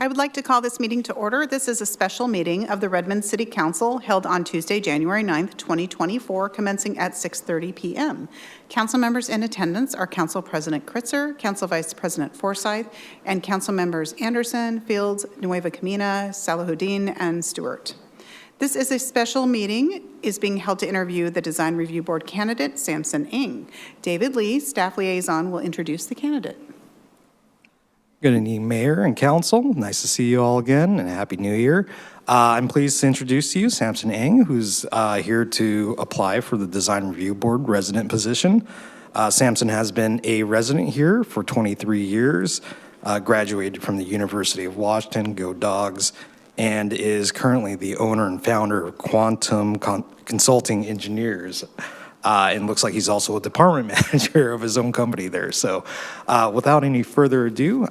I would like to call this meeting to order. This is a special meeting of the Redmond City Council held on Tuesday, January 9th, 2024, commencing at 6:30 p.m. Council members in attendance are Council President Kritzer, Council Vice President Forsyth, and Council members Anderson, Fields, Nueva Camina, Salahuddin, and Stewart. This is a special meeting is being held to interview the Design Review Board candidate, Samson Ng. David Lee, staff liaison, will introduce the candidate. Good evening, Mayor and Council. Nice to see you all again, and Happy New Year. I'm pleased to introduce to you Samson Ng, who's here to apply for the Design Review Board resident position. Samson has been a resident here for 23 years, graduated from the University of Washington, go Dogs, and is currently the owner and founder of Quantum Consulting Engineers. And looks like he's also a department manager of his own company there. So without any further ado,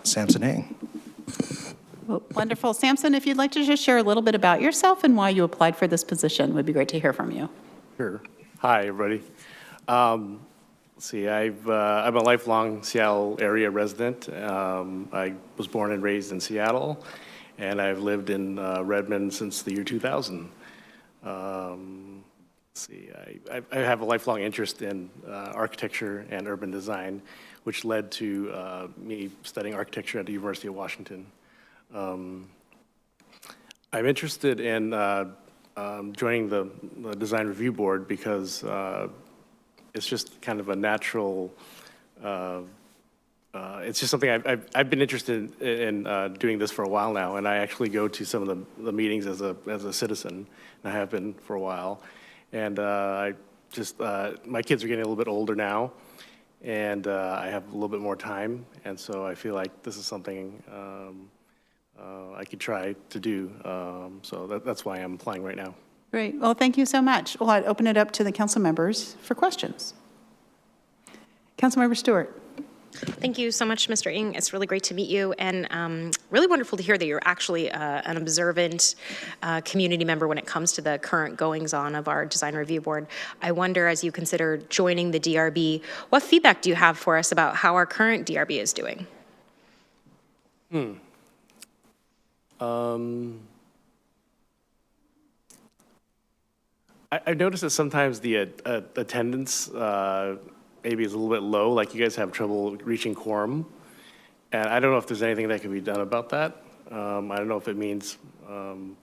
Samson Ng. Well, wonderful. Samson, if you'd like to just share a little bit about yourself and why you applied for this position, it would be great to hear from you. Sure. Hi, everybody. Let's see, I'm a lifelong Seattle area resident. I was born and raised in Seattle, and I've lived in Redmond since the year 2000. See, I have a lifelong interest in architecture and urban design, which led to me studying architecture at the University of Washington. I'm interested in joining the Design Review Board because it's just kind of a natural, it's just something I've been interested in doing this for a while now, and I actually go to some of the meetings as a citizen, and I have been for a while. And I just, my kids are getting a little bit older now, and I have a little bit more time, and so I feel like this is something I could try to do. So that's why I'm applying right now. Great. Well, thank you so much. Well, I'd open it up to the council members for questions. Councilmember Stewart. Thank you so much, Mr. Ng. It's really great to meet you, and really wonderful to hear that you're actually an observant community member when it comes to the current goings-on of our Design Review Board. I wonder, as you consider joining the DRB, what feedback do you have for us about how our current DRB is doing? I've noticed that sometimes the attendance maybe is a little bit low, like you guys have trouble reaching quorum. And I don't know if there's anything that can be done about that. I don't know if it means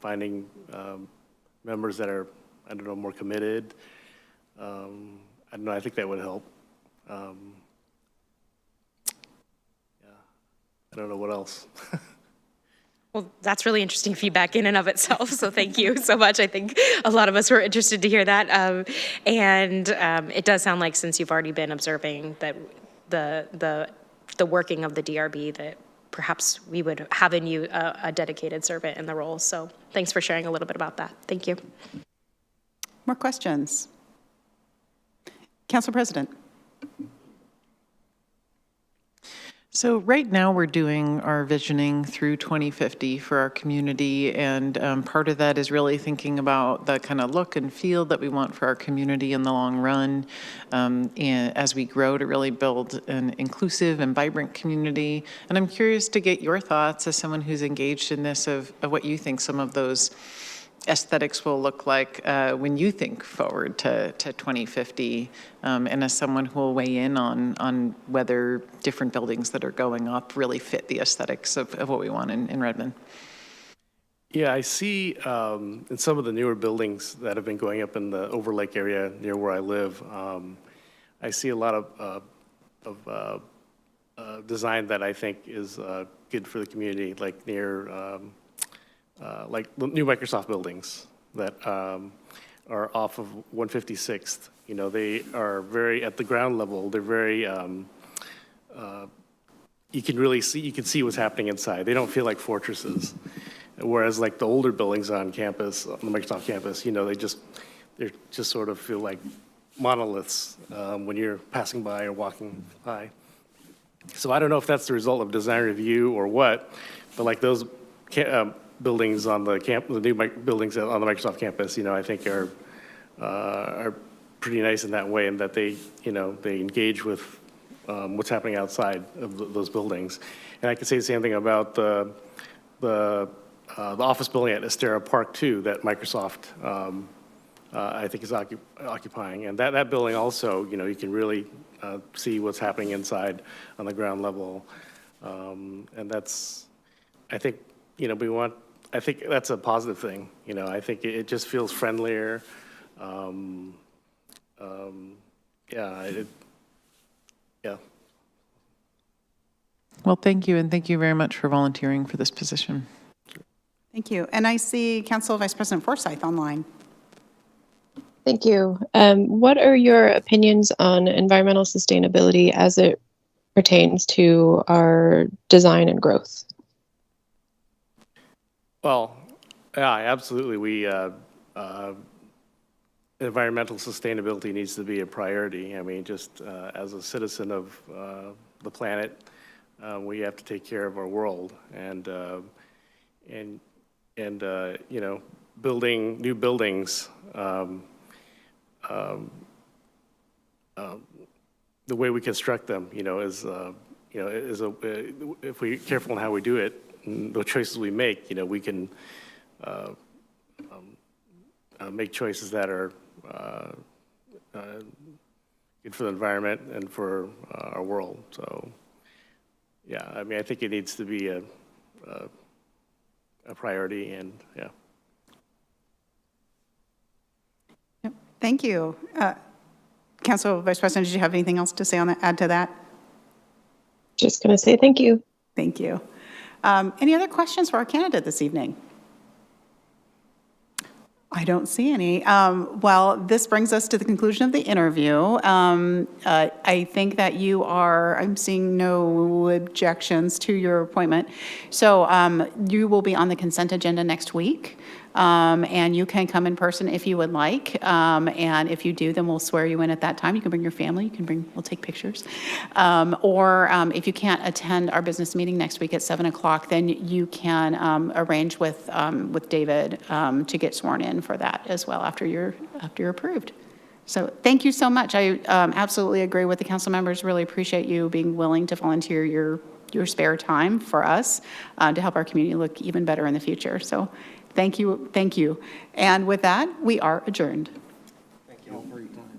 finding members that are, I don't know, more committed. I don't know, I think that would help. Yeah, I don't know what else. Well, that's really interesting feedback in and of itself, so thank you so much. I think a lot of us were interested to hear that. And it does sound like, since you've already been observing that the working of the DRB, that perhaps we would have in you a dedicated servant in the role. So thanks for sharing a little bit about that. Thank you. More questions? Council President. So right now we're doing our visioning through 2050 for our community, and part of that is really thinking about the kind of look and feel that we want for our community in the long run, and as we grow, to really build an inclusive and vibrant community. And I'm curious to get your thoughts as someone who's engaged in this of what you think some of those aesthetics will look like when you think forward to 2050, and as someone who will weigh in on whether different buildings that are going up really fit the aesthetics of what we want in Redmond. Yeah, I see in some of the newer buildings that have been going up in the Overlake area near where I live, I see a lot of design that I think is good for the community, like near like new Microsoft buildings that are off of 156th. You know, they are very, at the ground level, they're very, you can see what's happening inside. They don't feel like fortresses. Whereas like the older buildings on campus, on the Microsoft campus, you know, they just sort of feel like monoliths when you're passing by or walking by. So I don't know if that's the result of design review or what, but like those buildings on the new buildings on the Microsoft campus, you know, I think are pretty nice in that way, and that they, you know, they engage with what's happening outside of those buildings. And I can say the same thing about the the office building at Estera Park too, that Microsoft, I think is occupying. And that building also, you know, you can really see what's happening inside on the ground level. And that's, I think, you know, I think that's a positive thing. You know, I think it just feels friendlier. Yeah, yeah. Well, thank you, and thank you very much for volunteering for this position. Thank you. And I see Council Vice President Forsyth online. Thank you. What are your opinions on environmental sustainability as it pertains to our design and growth? Well, yeah, absolutely. Environmental sustainability needs to be a priority. I mean, just as a citizen of the planet, we have to take care of our world, and you know, building new buildings. The way we construct them, you know, is you know, if we're careful in how we do it, and the choices we make, you know, we can make choices that are good for the environment and for our world. So, yeah, I mean, I think it needs to be a priority, and yeah. Yep. Thank you. Council Vice President, did you have anything else to say on that, add to that? Just going to say thank you. Thank you. Any other questions for our candidate this evening? I don't see any. Well, this brings us to the conclusion of the interview. I think that I'm seeing no objections to your appointment. So you will be on the consent agenda next week. And you can come in person if you would like. And if you do, then we'll swear you in at that time. You can bring your family. We'll take pictures. Or if you can't attend our business meeting next week at 7 o'clock, then you can arrange with David to get sworn in for that as well after you're approved. So thank you so much. I absolutely agree with the council members. Really appreciate you being willing to volunteer your spare time for us to help our community look even better in the future. So thank you. And with that, we are adjourned. Thank you all for your time.